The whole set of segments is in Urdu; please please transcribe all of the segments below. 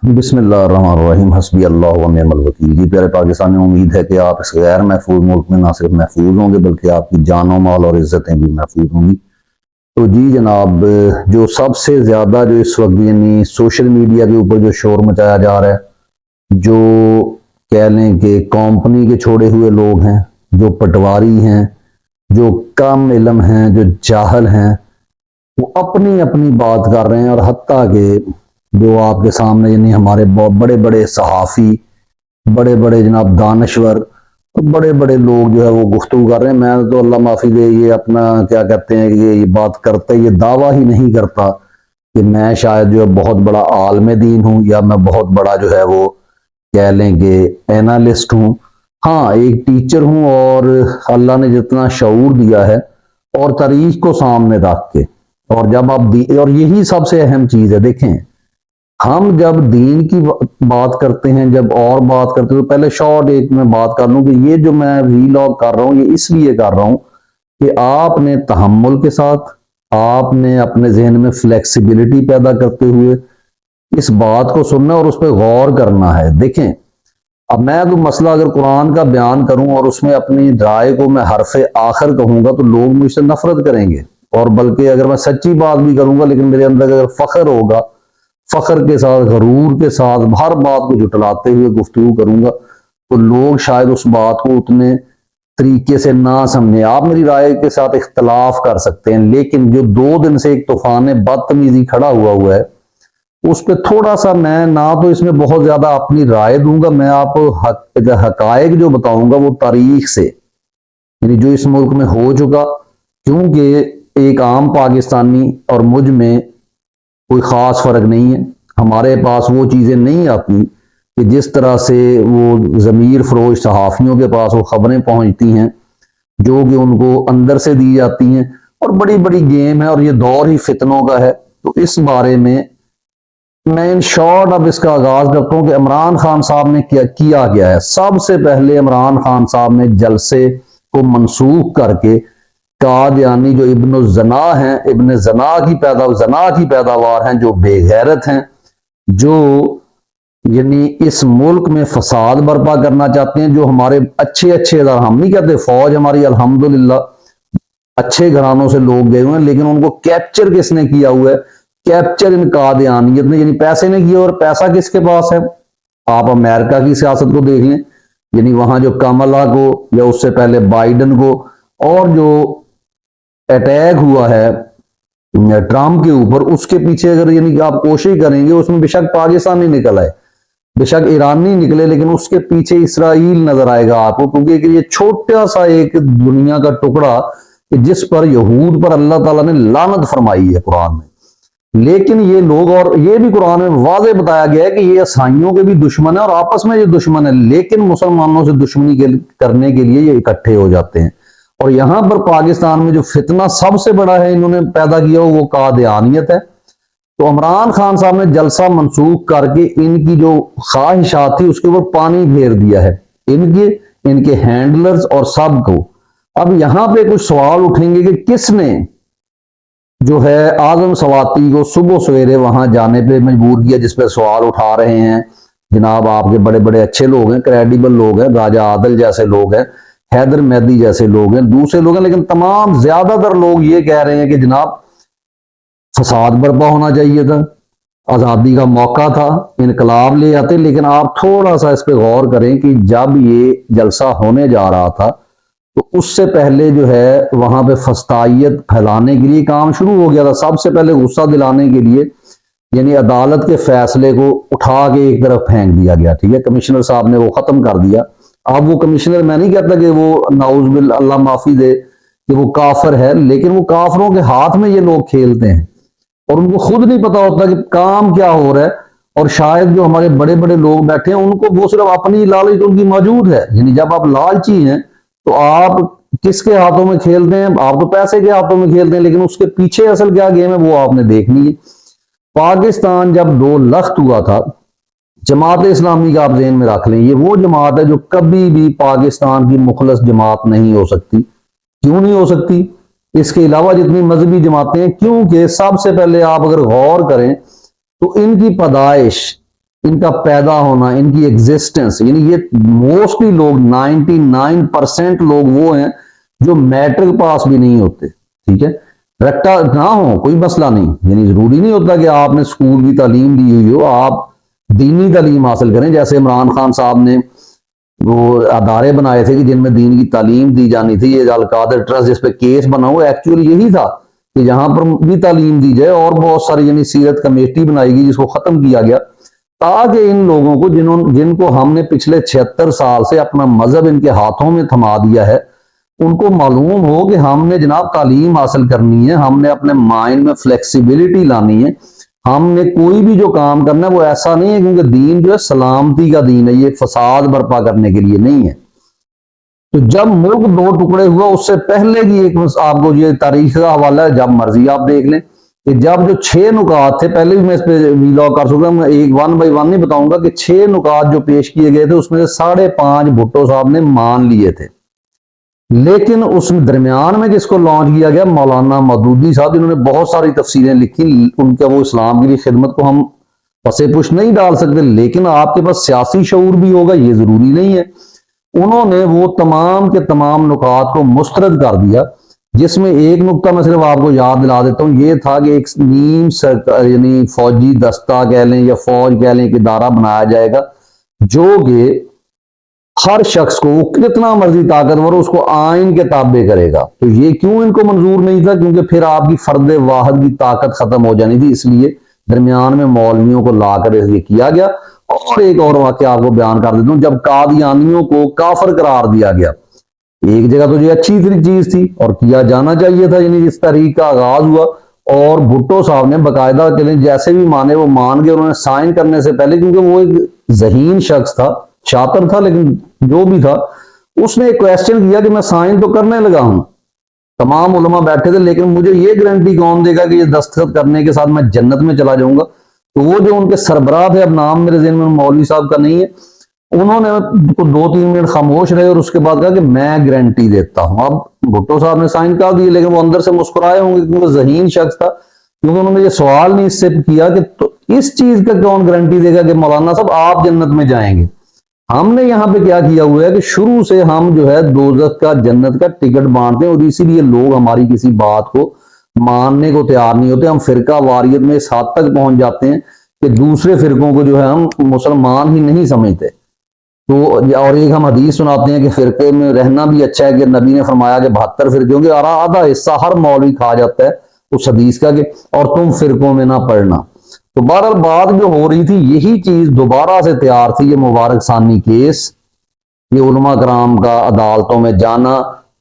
بسم اللہ الرحمن الرحیم، حسبی اللہ و نعم الوکیل۔ جی پیارے پاکستانی، امید ہے کہ آپ اس غیر محفوظ ملک میں نہ صرف محفوظ ہوں گے بلکہ آپ کی جان و مال اور عزتیں بھی محفوظ ہوں گی۔ تو جی جناب، جو سب سے زیادہ جو اس وقت یعنی سوشل میڈیا کے اوپر جو شور مچایا جا رہا ہے، جو کہہ لیں کہ کمپنی کے چھوڑے ہوئے لوگ ہیں، جو پٹواری ہیں، جو کم علم ہیں، جو جاہل ہیں، وہ اپنی اپنی بات کر رہے ہیں، اور حتیٰ کہ جو آپ کے سامنے یعنی ہمارے بہت بڑے بڑے صحافی، بڑے بڑے جناب دانشور، بڑے بڑے لوگ جو ہے وہ گفتگو کر رہے ہیں۔ میں تو اللہ معافی دے یہ اپنا کیا کہتے ہیں کہ یہ بات کرتا، یہ دعویٰ ہی نہیں کرتا کہ میں شاید جو ہے بہت بڑا عالم دین ہوں یا میں بہت بڑا جو ہے وہ کہہ لیں کہ اینالسٹ ہوں۔ ہاں، ایک ٹیچر ہوں، اور اللہ نے جتنا شعور دیا ہے اور تاریخ کو سامنے رکھ کے، اور جب آپ اور یہی سب سے اہم چیز ہے، دیکھیں ہم جب دین کی بات کرتے ہیں، جب اور بات کرتے ہیں، تو پہلے شارٹ ایک میں بات کر لوں کہ یہ جو میں ویلاگ کر رہا ہوں یہ اس لیے کر رہا ہوں کہ آپ نے تحمل کے ساتھ، آپ نے اپنے ذہن میں فلیکسیبلٹی پیدا کرتے ہوئے اس بات کو سننا اور اس پہ غور کرنا ہے۔ دیکھیں، اب میں تو مسئلہ اگر قرآن کا بیان کروں اور اس میں اپنی رائے کو میں حرف آخر کہوں گا تو لوگ مجھ سے نفرت کریں گے، اور بلکہ اگر میں سچی بات بھی کروں گا لیکن میرے اندر اگر فخر ہوگا، فخر کے ساتھ، غرور کے ساتھ ہر بات کو جھٹلاتے ہوئے گفتگو کروں گا، تو لوگ شاید اس بات کو اتنے طریقے سے نہ سمجھیں۔ آپ میری رائے کے ساتھ اختلاف کر سکتے ہیں، لیکن جو 2 دن سے ایک طوفان بدتمیزی کھڑا ہوا ہے، اس پہ تھوڑا سا میں نہ تو اس میں بہت زیادہ اپنی رائے دوں گا، میں آپ کو حقائق جو بتاؤں گا وہ تاریخ سے، یعنی جو اس ملک میں ہو چکا، کیونکہ ایک عام پاکستانی اور مجھ میں کوئی خاص فرق نہیں ہے۔ ہمارے پاس وہ چیزیں نہیں آتی کہ جس طرح سے وہ ضمیر فروش صحافیوں کے پاس وہ خبریں پہنچتی ہیں جو کہ ان کو اندر سے دی جاتی ہیں، اور بڑی بڑی گیم ہے، اور یہ دور ہی فتنوں کا ہے۔ تو اس بارے میں ان شارٹ اب اس کا آغاز کرتا ہوں کہ عمران خان صاحب نے کیا گیا ہے۔ سب سے پہلے عمران خان صاحب نے جلسے کو منسوخ کر کے قادیانی جو ابن الزنا ہیں، ابن زنا کی پیداوار ہیں، جو بے غیرت ہیں، جو یعنی اس ملک میں فساد برپا کرنا چاہتے ہیں، جو ہمارے اچھے ہم نہیں کہتے، فوج ہماری الحمدللہ اچھے گھرانوں سے لوگ گئے ہوئے ہیں، لیکن ان کو کیپچر کس نے کیا ہوا ہے؟ کیپچر ان قادیانیت نے، یعنی پیسے نے کیا، اور پیسہ کس کے پاس ہے؟ آپ امریکہ کی سیاست کو دیکھ لیں، یعنی وہاں جو کملا کو یا اس سے پہلے بائیڈن کو، اور جو اٹیک ہوا ہے ٹرمپ کے اوپر، اس کے پیچھے اگر یعنی آپ کوشش کریں گے، اس میں بے شک پاکستان نہیں نکل آئے، بے شک ایران نہیں نکلے، لیکن اس کے پیچھے اسرائیل نظر آئے گا آپ کو، کیونکہ یہ چھوٹا سا ایک دنیا کا ٹکڑا کہ جس پر یہود پر اللہ تعالیٰ نے لعنت فرمائی ہے قرآن میں۔ لیکن یہ لوگ، اور یہ بھی قرآن میں واضح بتایا گیا ہے کہ یہ عیسائیوں کے بھی دشمن ہیں اور آپس میں یہ دشمن ہے، لیکن مسلمانوں سے دشمنی کرنے کے لیے یہ اکٹھے ہو جاتے ہیں۔ اور یہاں پر پاکستان میں جو فتنہ سب سے بڑا ہے انہوں نے پیدا کیا وہ قادیانیت ہے۔ تو عمران خان صاحب نے جلسہ منسوخ کر کے ان کی جو خواہشات تھی اس کے اوپر پانی پھیر دیا ہے، ان کے ہینڈلرز اور سب کو۔ اب یہاں پہ کچھ سوال اٹھیں گے کہ کس نے جو ہے اعظم سواتی کو صبح سویرے وہاں جانے پہ مجبور کیا، جس پہ سوال اٹھا رہے ہیں جناب آپ کے بڑے بڑے اچھے لوگ ہیں، کریڈیبل لوگ ہیں، راجہ عادل جیسے لوگ ہیں، حیدر مہدی جیسے لوگ ہیں، دوسرے لوگ ہیں، لیکن تمام زیادہ تر لوگ یہ کہہ رہے ہیں کہ جناب فساد برپا ہونا چاہیے تھا، آزادی کا موقع تھا، انقلاب لے آتے۔ لیکن آپ تھوڑا سا اس پہ غور کریں کہ جب یہ جلسہ ہونے جا رہا تھا تو اس سے پہلے جو ہے وہاں پہ فسطائیت پھیلانے کے لیے کام شروع ہو گیا تھا۔ سب سے پہلے غصہ دلانے کے لیے یعنی عدالت کے فیصلے کو اٹھا کے ایک طرف پھینک دیا گیا، ٹھیک ہے، کمشنر صاحب نے وہ ختم کر دیا۔ اب وہ کمشنر، میں نہیں کہتا کہ وہ نعوذ باللہ اللہ معافی دے کہ وہ کافر ہے، لیکن وہ کافروں کے ہاتھ میں یہ لوگ کھیلتے ہیں اور ان کو خود نہیں پتا ہوتا کہ کام کیا ہو رہا ہے، اور شاید جو ہمارے بڑے بڑے لوگ بیٹھے ہیں ان کو وہ صرف اپنی لالچ ان کی موجود ہے۔ یعنی جب آپ لالچی ہیں تو آپ کس کے ہاتھوں میں کھیلتے ہیں؟ آپ تو پیسے کے ہاتھوں میں کھیلتے ہیں، لیکن اس کے پیچھے اصل کیا گیم ہے وہ آپ نے دیکھنی ہے۔ پاکستان جب 2 لخت ہوا تھا، جماعت اسلامی کا آپ ذہن میں رکھ لیں، یہ وہ جماعت ہے جو کبھی بھی پاکستان کی مخلص جماعت نہیں ہو سکتی۔ کیوں نہیں ہو سکتی؟ اس کے علاوہ جتنی مذہبی جماعتیں ہیں، کیونکہ سب سے پہلے آپ اگر غور کریں تو ان کی پیدائش ان کا پیدا ہونا، ان کی ایگزسٹنس، یعنی یہ موسٹلی لوگ 99% لوگ وہ ہیں جو میٹرک پاس بھی نہیں ہوتے، ٹھیک ہے، رٹا نہ ہو کوئی مسئلہ نہیں، یعنی ضروری نہیں ہوتا کہ آپ نے اسکول کی تعلیم لی ہوئی ہو، آپ دینی تعلیم حاصل کریں، جیسے عمران خان صاحب نے وہ ادارے بنائے تھے کہ جن میں دین کی تعلیم دی جانی تھی، یہ القادر ٹرسٹ جس پہ کیس بنا ہوا ایکچولی یہی تھا کہ یہاں پر بھی تعلیم دی جائے، اور بہت ساری یعنی سیرت کمیٹی بنائی گئی جس کو ختم کیا گیا، تاکہ ان لوگوں کو جن کو ہم نے پچھلے 76 سال سے اپنا مذہب ان کے ہاتھوں میں تھما دیا ہے، ان کو معلوم ہو کہ ہم نے جناب تعلیم حاصل کرنی ہے، ہم نے اپنے مائنڈ میں فلیکسیبلٹی لانی ہے، ہم نے کوئی بھی جو کام کرنا ہے وہ ایسا نہیں ہے، کیونکہ دین جو ہے سلامتی کا دین ہے، یہ فساد برپا کرنے کے لیے نہیں ہے۔ تو جب ملک دو ٹکڑے ہوا، اس سے پہلے کی ایک آپ کو یہ تاریخ کا حوالہ ہے، جب مرضی آپ دیکھ لیں کہ جب جو 6 نکات تھے، پہلے بھی میں اس پہ ویلاگ کر سکتا ہوں، میں ایک 1 بائی 1 نہیں بتاؤں گا، کہ 6 نکات جو پیش کیے گئے تھے اس میں سے 5.5 بھٹو صاحب نے مان لیے تھے، لیکن اس درمیان میں جس کو لانچ کیا گیا مولانا مودودی صاحب، جنہوں نے بہت ساری تفسیریں لکھی، ان کا وہ اسلام کی خدمت کو ہم پسے پش نہیں ڈال سکتے، لیکن آپ کے پاس سیاسی شعور بھی ہوگا، یہ ضروری نہیں ہے، انہوں نے وہ تمام کے تمام نکات کو مسترد کر دیا، جس میں ایک نقطہ میں صرف آپ کو یاد دلا دیتا ہوں، یہ تھا کہ ایک نیم یعنی فوجی دستہ کہہ لیں یا فوج کہہ لیں، ایک ادارہ بنایا جائے گا جو کہ ہر شخص کو کتنا مرضی طاقتور اس کو آئین کے تابع کرے گا۔ تو یہ کیوں ان کو منظور نہیں تھا؟ کیونکہ پھر آپ کی فرد واحد کی طاقت ختم ہو جانی تھی، اس لیے درمیان میں مولویوں کو لا کر یہ کیا گیا۔ اور ایک اور واقعہ آپ کو بیان کر دیتا ہوں، جب قادیانیوں کو کافر قرار دیا گیا، ایک جگہ تو یہ اچھی چیز تھی اور کیا جانا چاہیے تھا، یعنی اس تحریک کا آغاز ہوا، اور بھٹو صاحب نے باقاعدہ چلیں جیسے بھی مانے وہ مان گئے، انہوں نے سائن کرنے سے پہلے، کیونکہ وہ ایک ذہین شخص تھا، شاطر تھا، لیکن جو بھی تھا اس نے ایک کویسچن کیا کہ میں سائن تو کرنے لگا ہوں، تمام علماء بیٹھے تھے، لیکن مجھے یہ گارنٹی کون دے گا کہ یہ دستخط کرنے کے ساتھ میں جنت میں چلا جاؤں گا؟ تو وہ جو ان کے سربراہ تھے، اب نام میرے ذہن میں مولوی صاحب کا نہیں ہے، انہوں نے 2-3 منٹ خاموش رہے اور اس کے بعد کہا کہ میں گارنٹی دیتا ہوں۔ اب بھٹو صاحب نے سائن کر دیے، لیکن وہ اندر سے مسکرائے ہوں گے کیونکہ ذہین شخص تھا، کیونکہ انہوں نے یہ سوال نہیں اس سے کیا کہ تو اس چیز کا کون گارنٹی دے گا کہ مولانا صاحب آپ جنت میں جائیں گے؟ ہم نے یہاں پہ کیا کیا ہوا ہے کہ شروع سے ہم جو ہے دوزخ کا جنت کا ٹکٹ بانٹتے ہیں، اور اسی لیے لوگ ہماری کسی بات کو ماننے کو تیار نہیں ہوتے، ہم فرقہ واریت میں اس حد تک پہنچ جاتے ہیں کہ دوسرے فرقوں کو جو ہے ہم مسلمان ہی نہیں سمجھتے۔ تو اور ایک ہم حدیث سناتے ہیں کہ فرقے میں رہنا بھی اچھا ہے، کہ نبی نے فرمایا کہ 72 فرقے ہوں گے، اور آدھا حصہ ہر مولوی کھا جاتا ہے اس حدیث کا، کہ اور تم فرقوں میں نہ پڑنا۔ تو بہرحال بات جو ہو رہی تھی یہی چیز دوبارہ سے تیار تھی، یہ مبارک ثانی کیس، یہ علماء کرام کا عدالتوں میں جانا،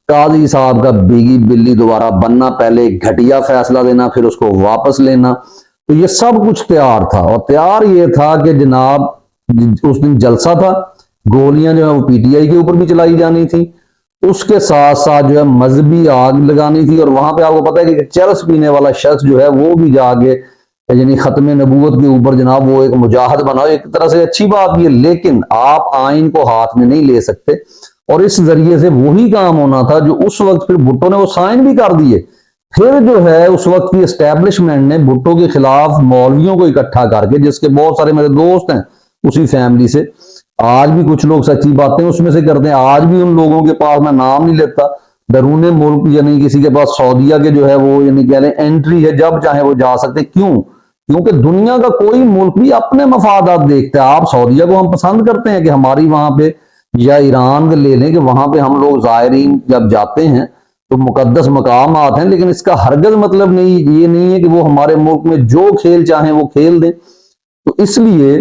قاضی صاحب کا بیگی بلی دوبارہ بننا، پہلے ایک گھٹیا فیصلہ دینا پھر اس کو واپس لینا، تو یہ سب کچھ تیار تھا۔ اور تیار یہ تھا کہ جناب اس دن جلسہ تھا، گولیاں جو ہے وہ پی ٹی آئی کے اوپر بھی چلائی جانی تھی، اس کے ساتھ ساتھ جو ہے مذہبی آگ لگانی تھی، اور وہاں پہ آپ کو پتا ہے کہ چرس پینے والا شخص جو ہے وہ بھی جا کے یعنی ختم نبوت کے اوپر جناب وہ ایک مجاہد بنا، ایک طرح سے اچھی بات بھی ہے، لیکن آپ آئین کو ہاتھ میں نہیں لے سکتے، اور اس ذریعے سے وہی کام ہونا تھا جو اس وقت پھر بھٹو نے وہ سائن بھی کر دیے۔ پھر جو ہے اس وقت کی اسٹیبلشمنٹ نے بھٹو کے خلاف مولویوں کو اکٹھا کر کے، جس کے بہت سارے میرے دوست ہیں اسی فیملی سے، آج بھی کچھ لوگ سچی باتیں اس میں سے کرتے ہیں، آج بھی ان لوگوں کے پاس میں نام نہیں لیتا، بیرون ملک یعنی کسی کے پاس سعودیہ کے جو ہے وہ یعنی کہہ لیں انٹری ہے، جب چاہے وہ جا سکتے، کیوں؟ کیونکہ دنیا کا کوئی ملک بھی اپنے مفادات دیکھتا ہے۔ آپ سعودیہ کو ہم پسند کرتے ہیں کہ ہماری وہاں پہ، یا ایران لے لیں کہ وہاں پہ ہم لوگ زائرین جب جاتے ہیں تو مقدس مقامات ہیں، لیکن اس کا ہرگز مطلب نہیں یہ نہیں ہے کہ وہ ہمارے ملک میں جو کھیل چاہیں وہ کھیل دیں۔ تو اس لیے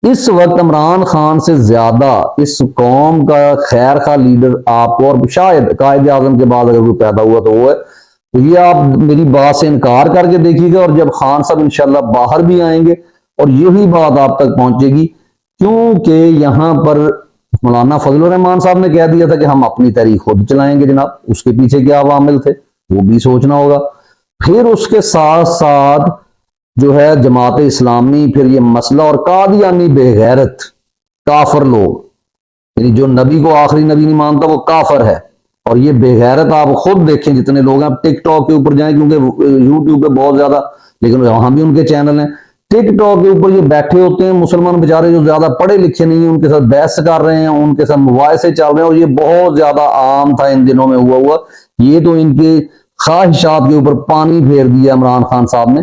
اس وقت عمران خان سے زیادہ اس قوم کا خیر خواہ لیڈر آپ کو، اور شاید قائد اعظم کے بعد اگر کوئی پیدا ہوا تو وہ ہے، تو یہ آپ میری بات سے انکار کر کے دیکھیے گا، اور جب خان صاحب انشاءاللہ باہر بھی آئیں گے اور یہی بات آپ تک پہنچے گی، کیونکہ یہاں پر مولانا فضل الرحمان صاحب نے کہہ دیا تھا کہ ہم اپنی تحریک خود چلائیں گے، جناب اس کے پیچھے کیا عوامل تھے وہ بھی سوچنا ہوگا۔ پھر اس کے ساتھ ساتھ جو ہے جماعت اسلامی، پھر یہ مسئلہ، اور قادیانی بے غیرت کافر لوگ، یعنی جو نبی کو آخری نبی نہیں مانتا وہ کافر ہے، اور یہ بے غیرت آپ خود دیکھیں جتنے لوگ ہیں، ٹک ٹاک کے اوپر جائیں کیونکہ یوٹیوب پہ بہت زیادہ، لیکن وہاں بھی ان کے چینل ہیں، ٹک ٹاک کے اوپر یہ بیٹھے ہوتے ہیں مسلمان بیچارے جو زیادہ پڑھے لکھے نہیں ہیں، ان کے ساتھ بحث کر رہے ہیں، ان کے ساتھ مباحثے چل رہے ہیں، اور یہ بہت زیادہ عام تھا ان دنوں میں ہوا یہ تو ان کے خواہشات کے اوپر پانی پھیر دیا عمران خان صاحب نے۔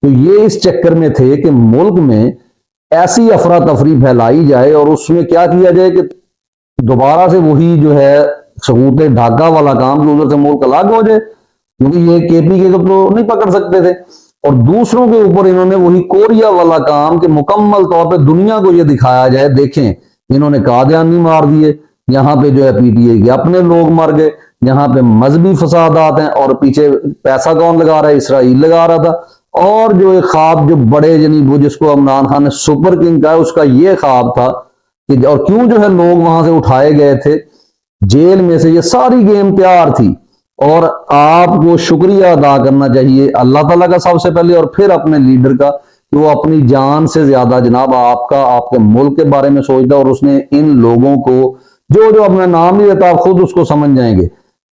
تو یہ اس چکر میں تھے کہ ملک میں ایسی افراتفری پھیلائی جائے اور اس میں کیا کیا جائے کہ دوبارہ سے وہی جو ہے سقوط ڈھاکہ والا کام کہ ادھر سے ملک الگ ہو جائے، کیونکہ یہ کے پی کے تو نہیں پکڑ سکتے تھے، اور دوسروں کے اوپر انہوں نے وہی کوریا والا کام کہ مکمل طور پہ دنیا کو یہ دکھایا جائے دیکھیں انہوں نے قادیانی مار دیے، یہاں پہ جو ہے پی ٹی اے کے اپنے لوگ مر گئے، یہاں پہ مذہبی فسادات ہیں، اور پیچھے پیسہ کون لگا رہا ہے؟ اسرائیل لگا رہا تھا۔ اور جو ایک خواب جو بڑے یعنی وہ جس کو عمران خان نے سپر کنگ کہا اس کا یہ خواب تھا کہ اور کیوں جو ہے لوگ وہاں سے اٹھائے گئے تھے جیل میں سے، یہ ساری گیم تیار تھی۔ اور آپ کو شکریہ ادا کرنا چاہیے اللہ تعالیٰ کا سب سے پہلے، اور پھر اپنے لیڈر کا کہ وہ اپنی جان سے زیادہ جناب آپ کے ملک کے بارے میں سوچتا، اور اس نے ان لوگوں کو جو اپنا نام نہیں لیتا آپ خود اس کو سمجھ جائیں گے،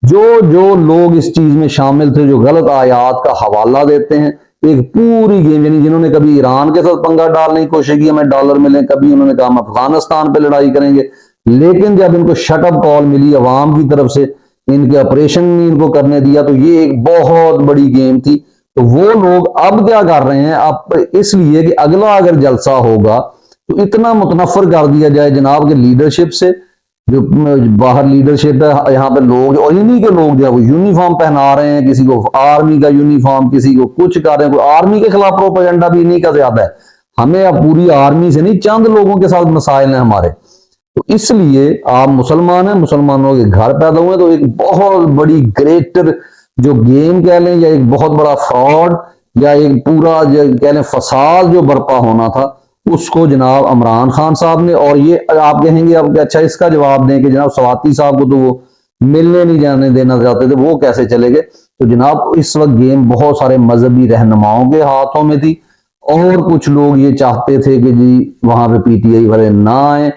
جو لوگ اس چیز میں شامل تھے، جو غلط آیات کا حوالہ دیتے ہیں، ایک پوری گیم یعنی جنہوں نے کبھی ایران کے ساتھ پنگا ڈالنے کی کوشش کی ہمیں ڈالر ملیں، کبھی انہوں نے کہا ہم افغانستان پہ لڑائی کریں گے، لیکن جب ان کو شٹ اپ کال ملی عوام کی طرف سے، ان کے آپریشن نے ان کو کرنے دیا، تو یہ ایک بہت بڑی گیم تھی۔ تو وہ لوگ اب کیا کر رہے ہیں؟ اب اس لیے کہ اگلا اگر جلسہ ہوگا تو اتنا متنفر کر دیا جائے جناب کے لیڈرشپ سے، جو باہر لیڈرشپ ہے یہاں پہ لوگ، اور انہی کے لوگ جو ہے وہ یونیفارم پہنا رہے ہیں، کسی کو آرمی کا یونیفارم، کسی کو کچھ کر رہے ہیں، کوئی آرمی کے خلاف پروپیگنڈا بھی انہی کا زیادہ ہے، ہمیں اب پوری آرمی سے نہیں چند لوگوں کے ساتھ مسائل ہیں ہمارے۔ تو اس لیے آپ مسلمان ہیں، مسلمانوں کے گھر پیدا ہوئے، تو ایک بہت بڑی گریٹر جو گیم کہہ لیں، یا ایک بہت بڑا فراڈ، یا ایک پورا جو کہہ لیں فساد جو برپا ہونا تھا، اس کو جناب عمران خان صاحب نے، اور یہ آپ کہیں گے اب کہ اچھا اس کا جواب دیں کہ جناب سواتی صاحب کو تو وہ ملنے نہیں جانے دینا چاہتے تھے، وہ کیسے چلے گئے؟ تو جناب اس وقت گیم بہت سارے مذہبی رہنماؤں کے ہاتھوں میں تھی، اور کچھ لوگ یہ چاہتے تھے کہ جی وہاں پہ پی ٹی آئی والے نہ آئیں،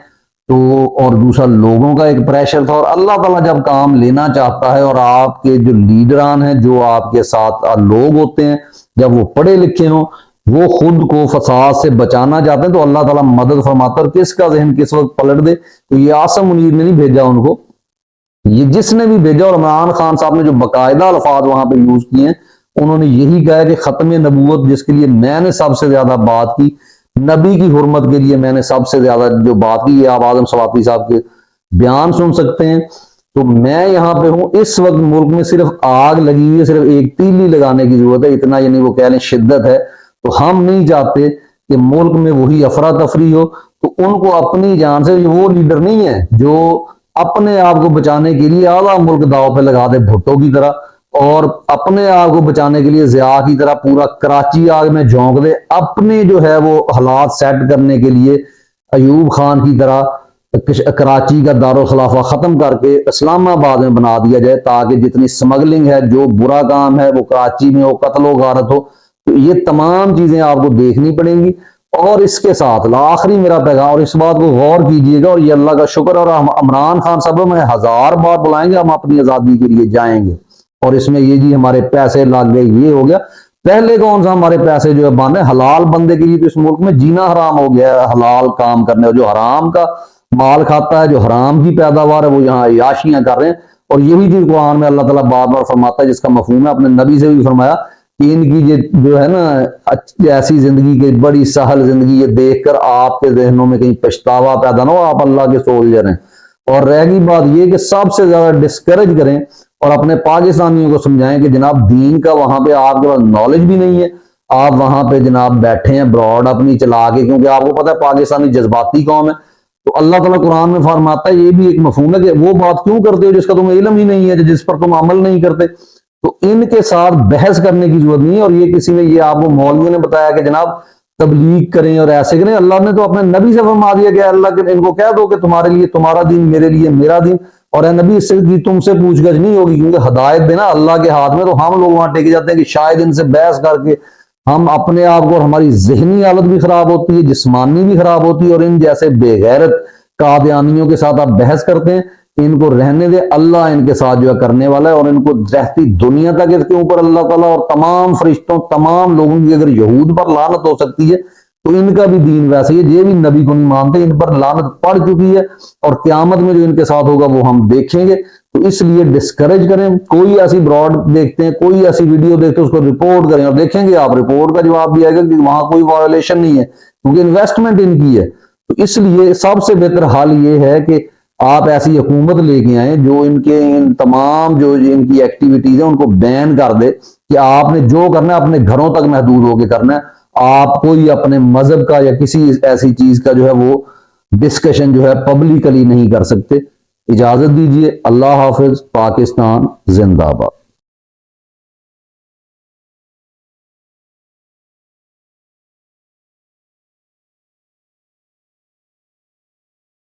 تو اور دوسرا لوگوں کا ایک پریشر تھا، اور اللہ تعالیٰ جب کام لینا چاہتا ہے اور آپ کے جو لیڈران ہیں، جو آپ کے ساتھ لوگ ہوتے ہیں، جب وہ پڑھے لکھے ہوں، وہ خود کو فساد سے بچانا چاہتے ہیں، تو اللہ تعالیٰ مدد فرماتا ہے، اور کس کا ذہن کس وقت پلٹ دے۔ تو یہ عاصم منیر نے نہیں بھیجا ان کو، یہ جس نے بھی بھیجا، اور عمران خان صاحب نے جو باقاعدہ الفاظ وہاں پہ یوز کیے ہیں، انہوں نے یہی کہا کہ ختم نبوت جس کے لیے میں نے سب سے زیادہ بات کی، نبی کی حرمت کے لیے میں نے سب سے زیادہ جو بات کی، یہ آپ اعظم سواتی صاحب کے بیان سن سکتے ہیں۔ تو میں یہاں پہ ہوں، اس وقت ملک میں صرف آگ لگی ہوئی ہے، صرف ایک تیلی لگانے کی ضرورت ہے، اتنا یعنی وہ کہہ لیں شدت ہے۔ تو ہم نہیں چاہتے کہ ملک میں وہی افراتفری ہو، تو ان کو اپنی جان سے، وہ لیڈر نہیں ہے جو اپنے آپ کو بچانے کے لیے آدھا ملک داؤ پہ لگا دے بھٹو کی طرح، اور اپنے آپ کو بچانے کے لیے ضیاء کی طرح پورا کراچی آگ میں جھونک دے، اپنے جو ہے وہ حالات سیٹ کرنے کے لیے ایوب خان کی طرح کراچی کا دارالخلافہ ختم کر کے اسلام آباد میں بنا دیا جائے، تاکہ جتنی سمگلنگ ہے، جو برا کام ہے، وہ کراچی میں ہو، قتل و غارت ہو۔ تو یہ تمام چیزیں آپ کو دیکھنی پڑیں گی، اور اس کے ساتھ آخری میرا پیغام، اور اس بات کو غور کیجئے گا، اور یہ اللہ کا شکر، اور ہم عمران خان صاحب میں 1000 بار بلائیں گے، ہم اپنی آزادی کے لیے جائیں گے، اور اس میں یہ جی ہمارے پیسے لگ گئے، یہ ہو گیا، پہلے کون سا ہمارے پیسے جو ہے باندھے حلال بندے کے لیے، تو اس ملک میں جینا حرام ہو گیا ہے، حلال کام کرنے، اور جو حرام کا مال کھاتا ہے، جو حرام کی پیداوار ہے، وہ یہاں عیاشیاں کر رہے ہیں۔ اور یہی چیز قرآن میں اللہ تعالیٰ بار بار فرماتا ہے، جس کا مفہوم ہے اپنے نبی سے بھی فرمایا کہ ان کی جو ہے نا ایسی زندگی کی بڑی سہل زندگی، یہ دیکھ کر آپ کے ذہنوں میں کہیں پچھتاوا پیدا نہ ہو، آپ اللہ کے سولجر ہیں۔ اور رہ گئی بات یہ کہ سب سے زیادہ ڈسکریج کریں اور اپنے پاکستانیوں کو سمجھائیں کہ جناب دین کا وہاں پہ آپ کے پاس نالج بھی نہیں ہے، آپ وہاں پہ جناب بیٹھے ہیں براڈ اپنی چلا کے، کیونکہ آپ کو پتا ہے پاکستانی جذباتی قوم ہے۔ تو اللہ تعالیٰ قرآن میں فرماتا ہے، یہ بھی ایک مفہوم ہے کہ وہ بات کیوں کرتے ہو جس کا تمہیں علم ہی نہیں ہے، جس پر تم عمل نہیں کرتے۔ تو ان کے ساتھ بحث کرنے کی ضرورت نہیں ہے، اور یہ کسی نے، یہ آپ کو مولویوں نے بتایا کہ جناب تبلیغ کریں اور ایسے کریں، اللہ نے تو اپنے نبی سے فرما دیا کہ اللہ کے ان کو کہہ دو کہ تمہارے لیے تمہارا دین، میرے لیے میرا دین، اور اے نبی اس سے تم سے پوچھ گچھ نہیں ہوگی، کیونکہ ہدایت دینا اللہ کے ہاتھ میں۔ تو ہم لوگ وہاں ٹیک جاتے ہیں کہ شاید ان سے بحث کر کے ہم اپنے آپ کو، اور ہماری ذہنی حالت بھی خراب ہوتی ہے، جسمانی بھی خراب ہوتی ہے، اور ان جیسے بے غیرت قادیانیوں کے ساتھ آپ بحث کرتے ہیں، ان کو رہنے دے، اللہ ان کے ساتھ جو ہے کرنے والا ہے، اور ان کو رہتی دنیا تک اس کے اوپر اللہ تعالیٰ اور تمام فرشتوں، تمام لوگوں کی اگر یہود پر لعنت ہو سکتی ہے، تو ان کا بھی دین ویسے ہی ہے، یہ بھی نبی کو نہیں مانتے، ان پر لعنت پڑ چکی ہے اور قیامت میں جو ان کے ساتھ ہوگا وہ ہم دیکھیں گے۔ تو اس لیے ڈسکریج کریں، کوئی ایسی براڈ دیکھتے ہیں، کوئی ایسی ویڈیو دیکھتے ہیں، اس کو رپورٹ کریں، اور دیکھیں گے آپ رپورٹ کا جواب بھی آئے گا کہ وہاں کوئی وائلیشن نہیں ہے کیونکہ انویسٹمنٹ ان کی ہے۔ تو اس لیے سب سے بہتر حل یہ ہے کہ آپ ایسی حکومت لے کے آئیں جو ان تمام جو ان کی ایکٹیویٹیز ہیں ان کو بین کر دے کہ آپ نے جو کرنا ہے اپنے گھروں تک محدود ہو کے کرنا ہے، آپ کوئی اپنے مذہب کا یا کسی ایسی چیز کا جو ہے وہ ڈسکشن جو ہے پبلکلی نہیں کر سکتے۔ اجازت دیجیے، اللہ حافظ، پاکستان زندہ باد۔